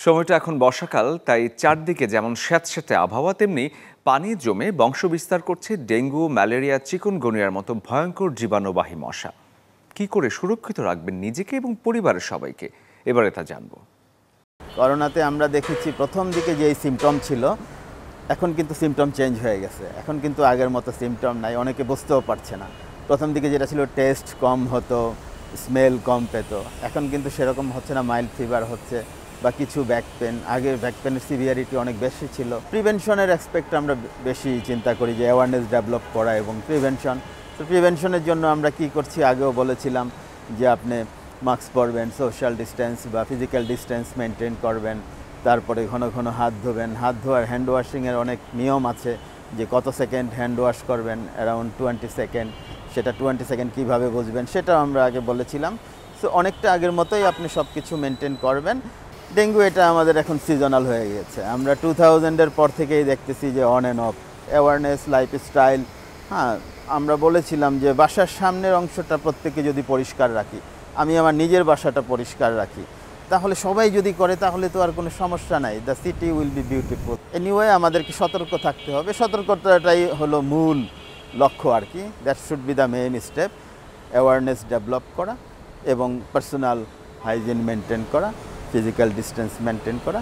সময়টা এখন বর্ষাকাল, তাই চারদিকে যেমন স্যাঁতসেঁতে আবহাওয়া, তেমনি পানি জমে বংশবিস্তার করছে ডেঙ্গু, ম্যালেরিয়া, চিকুনগুনিয়ার মতো ভয়ঙ্কর জীবাণুবাহী মশা। কি করে সুরক্ষিত রাখবেন নিজেকে এবং পরিবারের সবাইকে, এবারে তা জানবো। করোনাতে আমরা দেখেছি প্রথম দিকে যেই সিমটম ছিল, এখন কিন্তু সিমটম চেঞ্জ হয়ে গেছে। এখন কিন্তু আগের মতো সিমটম নাই, অনেকে বুঝতেও পারছে না। প্রথম দিকে যেটা ছিল টেস্ট কম হতো, স্মেল কম পেত, এখন কিন্তু সেরকম হচ্ছে না। মাইল্ড ফিভার হচ্ছে বা কিছু ব্যাক পেন, আগে ব্যাক পেনের সিভিয়ারিটি অনেক বেশি ছিল। প্রিভেনশনের অ্যাসপেক্ট আমরা বেশি চিন্তা করি, যে অ্যাওয়ারনেস ডেভেলপ করা এবং প্রিভেনশন। তো প্রিভেনশনের জন্য আমরা কি করছি, আগেও বলেছিলাম যে আপনি মাস্ক পরবেন, সোশ্যাল ডিস্টেন্স বা ফিজিক্যাল ডিস্টেন্স মেনটেন করবেন, তারপরে ঘন ঘন হাত ধোবেন। হাত ধোয়ার হ্যান্ড ওয়াশিংয়ের অনেক নিয়ম আছে, যে কত সেকেন্ড হ্যান্ড ওয়াশ করবেন, অ্যারাউন্ড 20 সেকেন্ড। সেটা 20 সেকেন্ড কীভাবে বুঝবেন সেটাও আমরা আগে বলেছিলাম। সো অনেকটা আগের মতোই আপনি সব কিছু মেনটেন করবেন। ডেঙ্গু এটা আমাদের এখন সিজনাল হয়ে গেছে। আমরা 2000-এর পর থেকেই দেখতেছি যে on and of. Awareness, lifestyle, হ্যাঁ, আমরা বলেছিলাম যে বাসার সামনের অংশটা প্রত্যেকে যদি পরিষ্কার রাখি, আমি আমার নিজের বাসাটা পরিষ্কার রাখি, তাহলে সবাই যদি করে তাহলে তো আর কোনো সমস্যা নাই। The city will be beautiful. Anyway আমাদেরকে সতর্ক থাকতে হবে। সতর্কতাটাই হলো মূল লক্ষ্য আর কি। That should be the main step. Awareness develop করা এবং পার্সোনাল হাইজিন মেনটেন করা, ফিজিক্যাল ডিস্টেন্স মেনটেন করা।